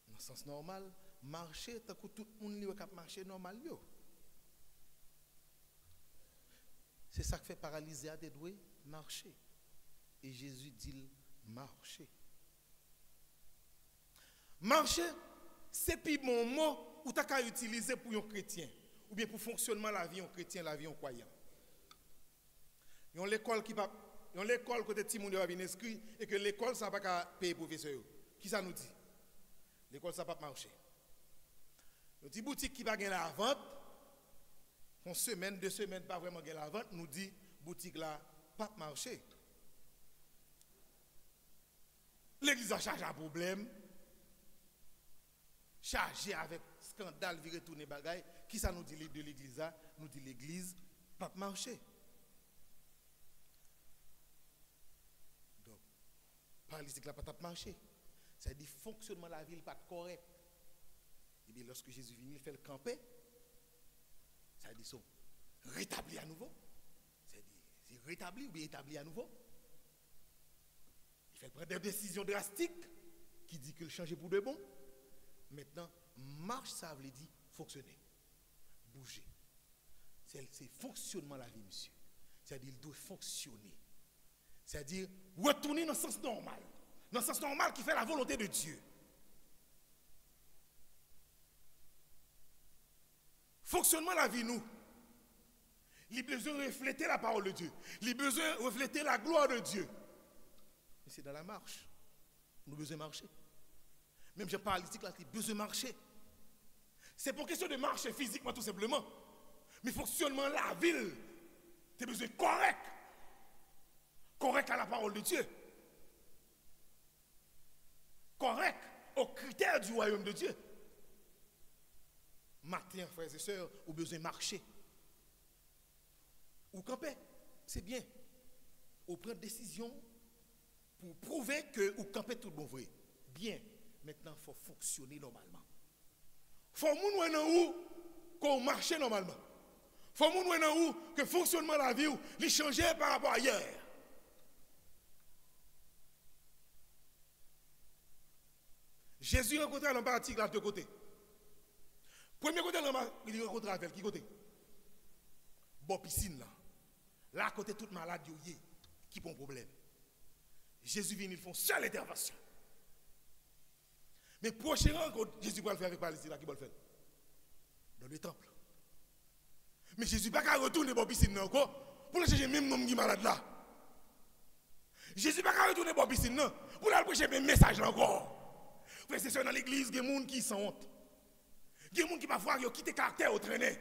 dans le sens normal, marcher, tant que tout le monde qui marcher normal. C'est ça qui fait paralyser à des doués, marcher. Et Jésus dit marcher. Marcher, c'est plus bon mot ou tu as utilisé pour un chrétien, ou bien pour fonctionnement de la vie en chrétien, la vie en croyant. Il y a l'école qui va, il y a l'école côté Timoun va venir inscrit et que l'école ça va pas payer professeur. Qui ça nous dit? L'école ça va pas marcher. Le petit boutique qui va gagner la vente, une semaine, 2 semaines pas vraiment gagner la vente, nous dit boutique là pas marcher. L'église a chargé un problème. chargé avec scandale, viré tourner bagaille. Qui ça nous dit de l'église là? Nous dit l'église, pas marcher. Donc, paralytique là, pas marcher. Ça dit fonctionnement de la ville pas correct. Et bien lorsque Jésus vient, il fait le camper. Ça dit ça, rétabli à nouveau. C'est rétabli ou bien établi à nouveau. Il fait prendre des décisions drastiques qui dit qu'il change pour de bon. Maintenant, marche, ça veut dire fonctionner, bouger. C'est fonctionnement de la vie, monsieur. C'est-à-dire qu'il doit fonctionner. C'est-à-dire retourner dans le sens normal. Dans le sens normal qui fait la volonté de Dieu. Fonctionnement de la vie, nous. Il a besoin de refléter la parole de Dieu. Il a besoin de refléter la gloire de Dieu. Mais c'est dans la marche. Nous avons besoin de marcher. Même je parle ici, il a besoin de marcher. C'est pour question de marcher physiquement, tout simplement. Mais fonctionnement de la ville, tu as besoin de correct. Correct à la parole de Dieu. Correct aux critères du royaume de Dieu. Matin, frères et sœurs, vous avez besoin de marcher. Ou camper, c'est bien. Ou prendre décision pour prouver que vous campez tout bon vrai. Bien. Maintenant, il faut fonctionner normalement. Il faut qu'on marche normalement. Il faut que le fonctionnement de la vie il change par rapport à hier. Jésus rencontre l'homme parti de deux côtés. Premier côté, il rencontre avec qui côté? Bon piscine là. Là, à côté, toute malade, qui ont un problème. Jésus vient, ils font seule intervention. Mais prochaine rencontre, Jésus va le faire avec Palestine, là, qui va le faire? Dans le temple. Mais Jésus n'a pas retourner dans la piscine encore pour le chercher même nom qui est malade là. Jésus n'a pas retourner dans la piscine pour aller prêcher même message là encore. Frère, c'est ça dans l'église, il y a des gens qui sont honte. Il y a des gens qui parfois ont quitté le caractère au traîner.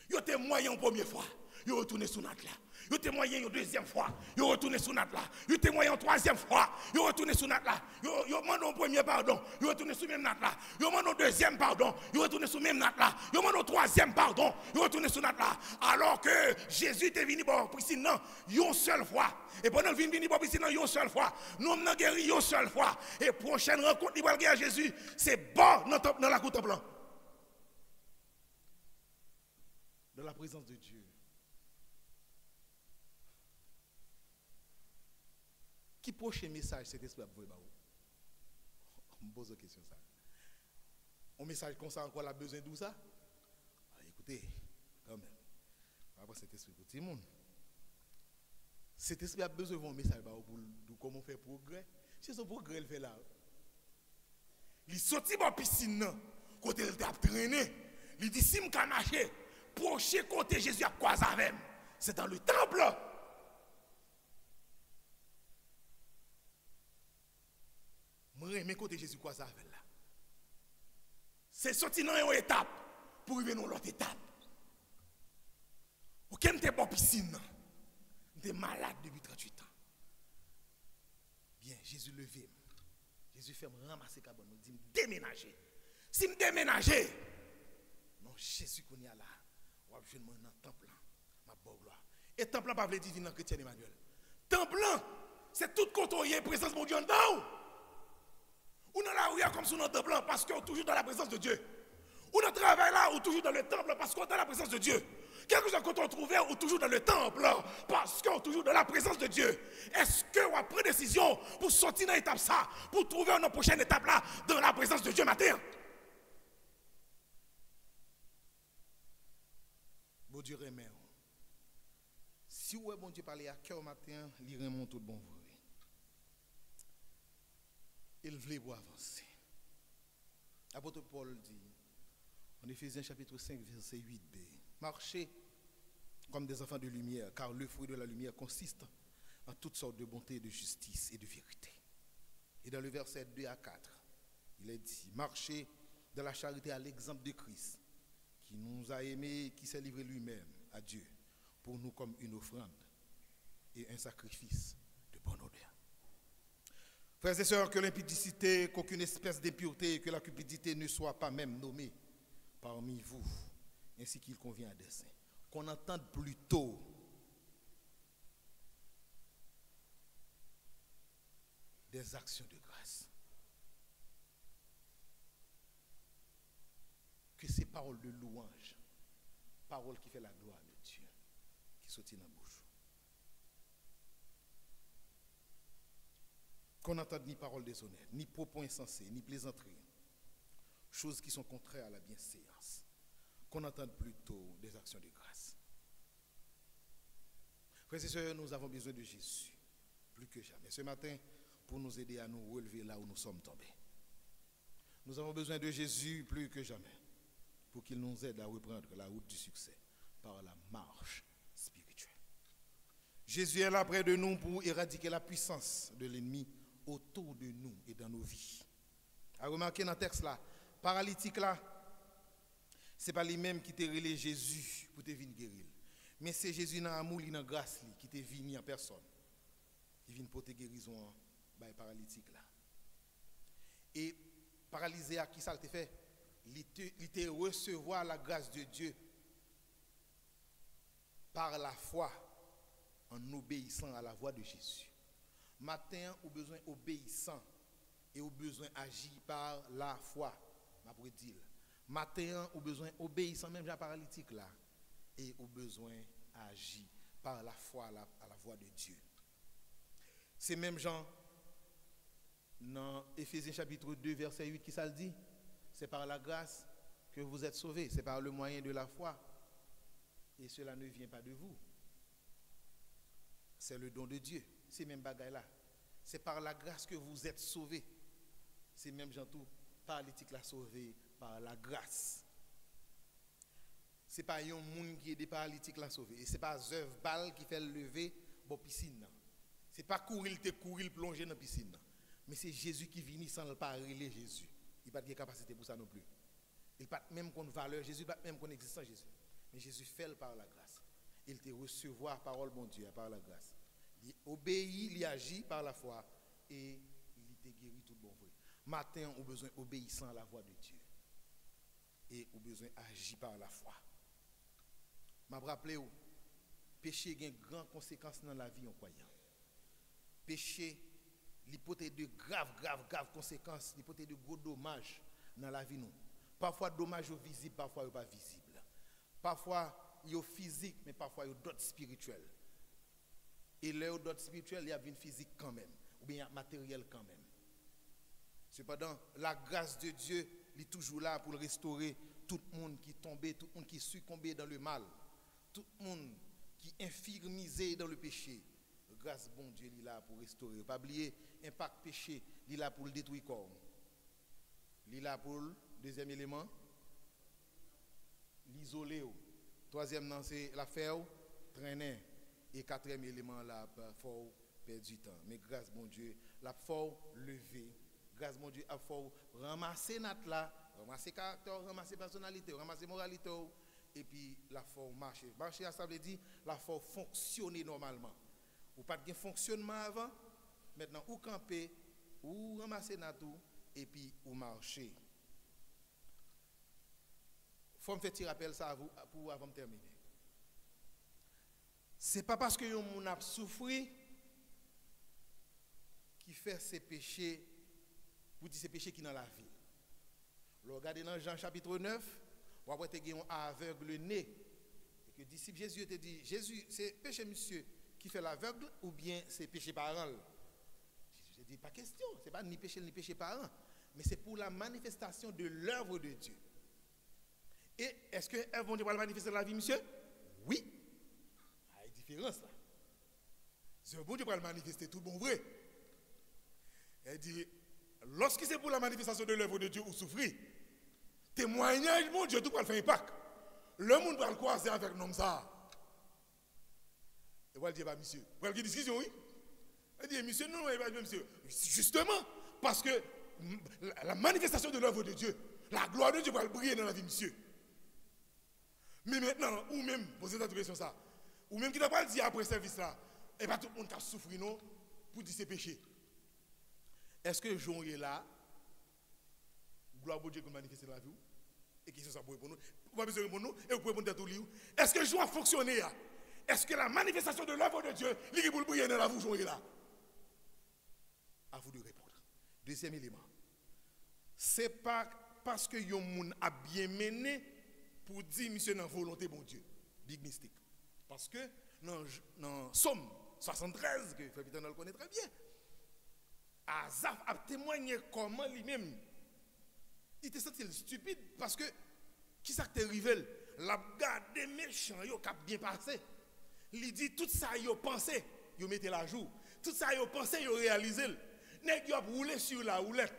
Ils ont été moyens la première fois. Ils retournent sous notre là. Ils ont témoigné une deuxième fois. Ils retournent sous notre là. Ils ont témoigné une troisième fois. Ils retournent sous notre là. Ils demandent un premier pardon. Ils retournent sous même notre là. Ils demandent un deuxième pardon. Ils retournent sous même notre là. Ils demandent un troisième pardon. Ils retournent sous notre là. Alors que Jésus était venu pour la piscine une seule fois. Et pendant qu'il vient pour la piscine une seule fois. Nous avons guéri une seule fois. Et prochaine rencontre, il va guérir Jésus. C'est bon dans la cour temple. Dans la présence de Dieu. Qui prochain message cet esprit a envoyé? On me pose une question ça. Un message comme ça encore a besoin de ça? Écoutez, quand même. Après cet esprit pour tout le monde. Cet esprit a besoin d'un message pour comment faire progrès. C'est son progrès il fait là. Il sorti dans la piscine, côté il a traîné. Il dit si je peux marcher, prochain côté Jésus a croisé avec. C'est dans le temple. Mais côté Jésus croise avec là. C'est sorti dans une étape pour arriver dans l'autre étape. Ou quand tu es dans la piscine, tu es malade depuis 38 ans. Bien, Jésus levé. Jésus fait me ramasser cabane, me dit déménager. Si me déménager, non, Jésus qu'on y a là, on va venir dans le temple là, ma bonne gloire. Et temple là, pas veut dire dans chrétien Emmanuel. Temple là, c'est tout quand on y est présence de Dieu en dedans. Ou dans la rue comme sur notre temple parce qu'on est toujours dans la présence de Dieu. Ou dans le travail là, ou toujours dans le temple parce qu'on est dans la présence de Dieu. Quelque chose qu'on trouve ou toujours dans le temple parce qu'on est toujours dans la présence de Dieu. Est-ce qu'on a pris décision pour sortir dans l'étape ça, pour trouver notre prochaine étape là, dans la présence de Dieu matin? Bon Dieu remet. Si vous bon Dieu parler à cœur matin, il remonte tout bon vrai. Il voulait pour avancer. L'apôtre Paul dit, en Éphésiens chapitre 5, verset 8b, marchez comme des enfants de lumière, car le fruit de la lumière consiste en toutes sortes de bonté, de justice et de vérité. Et dans le verset 2 à 4, il est dit, marchez dans la charité à l'exemple de Christ, qui nous a aimés, qui s'est livré lui-même à Dieu, pour nous comme une offrande et un sacrifice de bonne odeur. Frères et sœurs, que l'impudicité, qu'aucune espèce d'impureté, que la cupidité ne soit pas même nommée parmi vous, ainsi qu'il convient à des saints. Qu'on entende plutôt des actions de grâce. Que ces paroles de louange, paroles qui fait la gloire de Dieu, qui sortent dans la bouche. Qu'on n'entende ni paroles déshonnêtes, ni propos insensés, ni plaisanteries, choses qui sont contraires à la bienséance. Qu'on entende plutôt des actions de grâce. Frères et sœurs, nous avons besoin de Jésus, plus que jamais. Ce matin, pour nous aider à nous relever là où nous sommes tombés. Nous avons besoin de Jésus plus que jamais, pour qu'il nous aide à reprendre la route du succès par la marche spirituelle. Jésus est là près de nous pour éradiquer la puissance de l'ennemi autour de nous et dans nos vies. À remarquer dans le texte là, paralytique là, ce n'est pas lui-même qui t'a relé Jésus pour te venir guérir. Mais c'est Jésus dans l'amour, dans la grâce qui t'est venu en personne. Qui vient pour te guérison par paralytique là. Et paralysé à qui ça te fait? Il te recevoir la grâce de Dieu par la foi en obéissant à la voix de Jésus. Matin, au besoin obéissant et au besoin agir par la foi. Ma pour dire. Matin, au besoin obéissant même à paralytique là et au besoin agir par la foi à la voix de Dieu. C'est même Jean dans Éphésiens chapitre 2 verset 8 qui ça le dit. C'est par la grâce que vous êtes sauvés, c'est par le moyen de la foi. Et cela ne vient pas de vous. C'est le don de Dieu. C'est même bagaille là. C'est par la grâce que vous êtes sauvés. C'est même Jean tout paralytique la sauvé par la grâce. C'est pas un monde qui est des paralytiques la sauvé. Et c'est pas œuvre balle qui fait lever bon piscine. C'est pas courir plonger dans la piscine. Mais c'est Jésus qui vient sans le pas relayer Jésus. Il n'a pas de capacité pour ça non plus. Il n'a pas même qu'on valeur Jésus, pas même qu'on existence Jésus. Mais Jésus fait le par la grâce. Il te recevoir parole bon Dieu par la grâce. Il obéit, il agit par la foi et il te guérit tout bon vrai. Matin, on a besoin obéissant à la voix de Dieu. Et on a besoin agir par la foi. Je me rappelle, péché a une grande conséquence dans la vie en croyant. Péché, l'hypothèse de graves conséquences, l'hypothèse de gros dommages dans la vie. Nous. Parfois, dommages sont visibles, parfois, ils ne sont pas visibles. Parfois, ils sont physiques, mais parfois, ils sont d'autres spirituels. Et là, d'autres spirituels, il y a une physique quand même, ou bien matériel quand même. Cependant, la grâce de Dieu est toujours là pour restaurer tout le monde qui est tombé, tout le monde qui est succombé dans le mal, tout le monde qui est infirmisé dans le péché. Grâce bon Dieu, il est là pour restaurer. Pas oublier, impact péché, il est là pour le détruire corps. Il est là pour le deuxième élément, l'isoler. Troisième, c'est l'affaire, traîner. Et quatrième élément, là, faut perdre du temps. Mais grâce bon Dieu, la faut lever. Grâce bon Dieu, il faut ramasser notre là, ramasser caractère, ramasser personnalité, ramasser moralité. Et puis, la faut marcher. Marcher, ça veut dire, la faut fonctionner normalement. Ou pas de fonctionnement avant, maintenant ou camper, ou ramasser tout, et puis ou marcher. Il faut me faire rappel ça à vous pour avant de terminer. Ce n'est pas parce que on a souffert qui fait ces péchés, pour dire ces péchés qui sont dans la vie. Regardez dans Jean chapitre 9, vous avez un aveugle né. Et que disciple Jésus te dit, Jésus, c'est péché monsieur qui fait l'aveugle ou bien c'est péché parent? Jésus dit, pas question, ce n'est pas ni péché parent, mais c'est pour la manifestation de l'œuvre de Dieu. Et est-ce qu'elles vont dire la manifester dans la vie, monsieur? Oui. Il y a une différence là. C'est bon Dieu pour le manifester tout bon vrai. Elle dit, lorsque c'est pour la manifestation de l'œuvre de Dieu ou souffrir, témoignage, mon Dieu, tout va le faire impact. Le monde va le croiser avec nous ça. Et voilà, dire, bah, monsieur, vous avez une discussion, oui? Elle dit, monsieur, non, monsieur. Justement, parce que la manifestation de l'œuvre de Dieu, la gloire de Dieu va briller dans la vie, monsieur. Mais maintenant, ou même, posez cette question ça, ou même qui n'a pas dit après service là, et bien tout le monde a souffert, non, pour dire ses péchés. Est-ce que Jean est là? Gloire à Dieu qui manifeste dans la vie. Et qui ça pour répondre. Vous avez besoin de répondre et vous pouvez répondre tout livre. Est-ce que Jean a fonctionné là? Est-ce que la manifestation de l'œuvre de Dieu, il est pour briller dans la vie, Jean est là? À vous de répondre. Deuxième élément. Ce n'est pas parce que yon moun a bien mené pour dire monsieur dans volonté bon Dieu. Big mystique. Parce que dans Somme 73, que Frère Peter le connaît très bien, Asaph a témoigné comment lui-même il était senti stupide parce que qui ça te révèle? La garde des méchants yo cap bien passé. Il dit tout ça yo pensé, yo mettez la joue. Tout ça yo pensé, yo réalisé. Nèg yo roulé sur la roulette.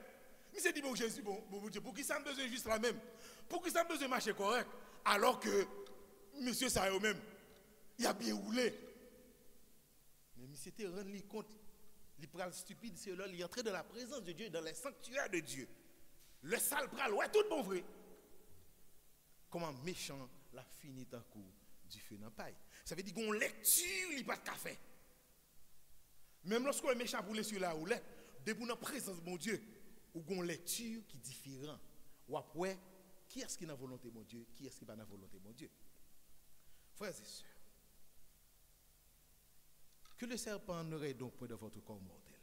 Monsieur dit bon Jésus bon Dieu, pour qui ça me besoin juste la même? Pour qui ça me besoin marcher correct alors que monsieur ça yo même il a bien roulé. Mais monsieur te rendre compte, il pral stupide, c'est là il est entré dans la présence de Dieu, dans les sanctuaires de Dieu. Le sale pral, ouais, tout bon vrai. Comment méchant la fini d'un coup du feu dans paille. Ça veut dire qu'on lecture, il n'y a pas de café. Même lorsqu'on est méchant pour les sur la roulette, depuis la présence de mon Dieu, ou qu'on lecture qui est différent. Ou après, qui est-ce qui est dans la volonté de mon Dieu, qui est-ce qui n'est pas dans la volonté de mon Dieu. Frères et sœurs, que le serpent ne règne donc point dans votre corps mortel,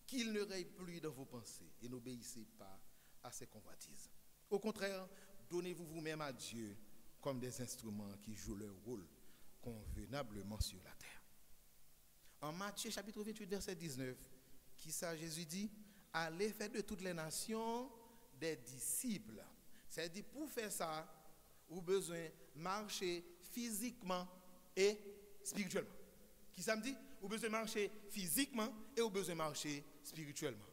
qu'il ne règne plus dans vos pensées et n'obéissez pas à ses convoitises. Au contraire, donnez-vous vous-même à Dieu comme des instruments qui jouent leur rôle convenablement sur la terre. En Matthieu chapitre 28, verset 19, qui ça Jésus dit? Allez faire de toutes les nations des disciples. C'est-à-dire pour faire ça, vous avez besoin de marcher physiquement et spirituellement. Qui ça me dit? Vous avez besoin de marcher physiquement et vous avez besoin de marcher spirituellement.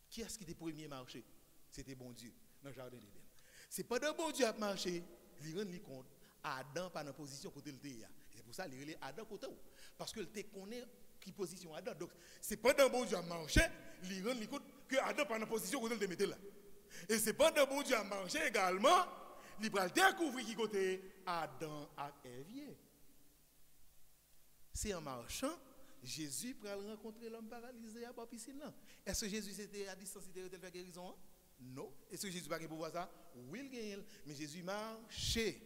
Qui est-ce qui était premier marché? C'était bon Dieu dans le jardin d'Éden. C'est pas de bon Dieu à marcher, il rend compte Adam pas dans position côté le était. C'est pour ça qu'il relève Adam côté où. Parce que il connaît qui position Adam. Donc c'est pas de bon Dieu à marcher, il rend compte que Adam pas dans position côté le était là. Et c'est pas de bon Dieu à marcher également, il va découvrir qui côté Adam a Ève. C'est en marchant Jésus pour rencontrer l'homme paralysé à la piscine. Est-ce que Jésus était à distance, il était faire guérison? Non. Est-ce que Jésus n'a pas pour voir ça? Oui, il gagne. Mais Jésus marchait.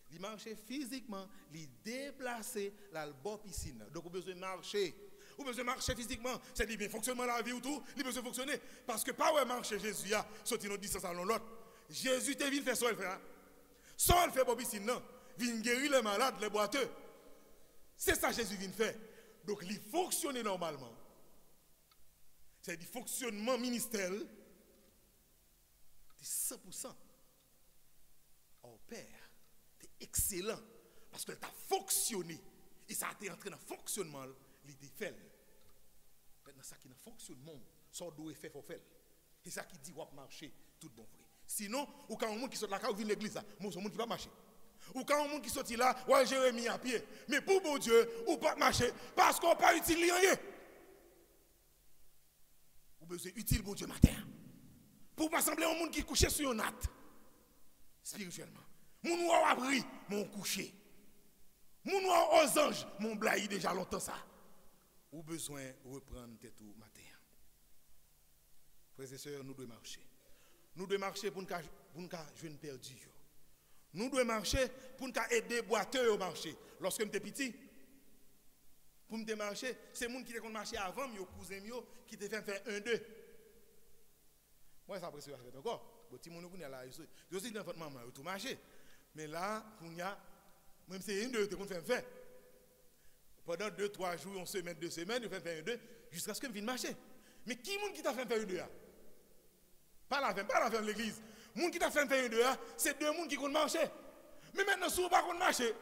Il marchait physiquement, il déplaçait la piscine. Donc, vous avez besoin de marcher. Vous avez besoin de marcher physiquement. C'est-à-dire, bien, fonctionnement de la vie ou tout, il a besoin de fonctionner. Parce que pas où marcher Jésus, sorti notre distance à l'autre. Jésus est venu faire ça, il fait. Ça, il fait pour la piscine, non. Il vient guérir les malades, les boiteux. C'est ça que Jésus vient faire. Donc, il fonctionne normalement. C'est-à-dire, fonctionnement ministériel, c'est 100%. Oh Père, c'est excellent. Parce que tu as fonctionné. Et ça a été entré dans le fonctionnement, il était fait. Maintenant, ça qui est dans le fonctionnement, ça doit faire, faut faire. C'est ça qui dit, on va marcher, tout bon vrai. Sinon, ou quand un monde qui sort de la case, ou vient de l'église, moi, c'est un monde qui va marcher. Ou quand un monde qui sortit là, ouais, Jérémie à pied. Mais pour bon Dieu, ou pas marcher, parce qu'on n'a pas utilisé rien. Ou besoin utile bon Dieu matin. Pour pas sembler un monde qui couche sur une natte. Spirituellement. Mon noir a pris, mon couché. Mon noir aux anges, mon blaï déjà longtemps ça. Ou besoin reprendre tête tout matin. Frères et sœurs, nous devons marcher. Nous devons marcher pour nous jouer une perdu. Nous devons marcher pour nous aider les boiteux au marché. Lorsque nous étions petits, pour nous marcher, c'est les gens qui ont marché avant, mes cousins qui te fait faire 1-2. Moi, ça apprécie encore. Les petits gens qui sont là, ils aussi dans votre maman, ils ont tout marché. Mais là, même si c'est 1-2, ils ont fait. Pendant 2-3 jours, une semaine, 2 semaines, ils ont fait 1-2, jusqu'à ce que je vienne marcher. Mais qui est-ce qui t'a fait faire 1-2? Pas la fin de l'église. Les gens qui t'a fait faire 1-2, c'est 2 personnes qui comptent marcher. Mais maintenant, si vous ne pouvez pas marcher,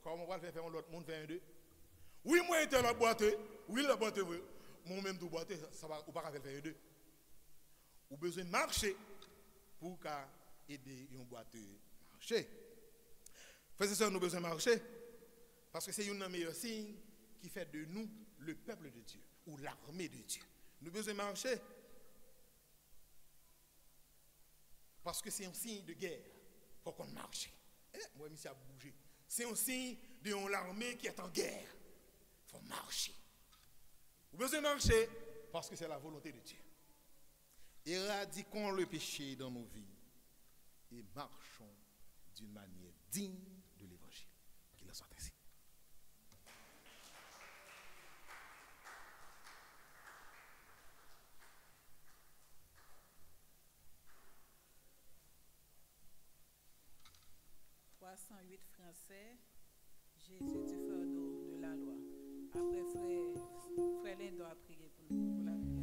comment on va faire l'autre monde faire 1-2? Oui, moi, j'étais la boîte. Oui, la boîte, oui. Moi-même, tout boîte, ça va, ou pas faire 1-2. Vous avez besoin de marcher pour aider une boîte à marcher. Frères et sœurs, nous avons besoin de marcher parce que c'est un meilleur signe qui fait de nous le peuple de Dieu ou l'armée de Dieu. Nous avons besoin de marcher parce que c'est un signe de guerre. Il faut qu'on marche. Moi, je a bougé. C'est un signe de l'armée qui est en guerre. Il faut marcher. Vous avez besoin de marcher Parce que c'est la volonté de Dieu. Éradiquons le péché dans nos vies et marchons d'une manière digne de l'évangile. Qu'il en soit ainsi. Français, Jésus du fardeau de la loi. Après, frère Lindon a prié pour nous.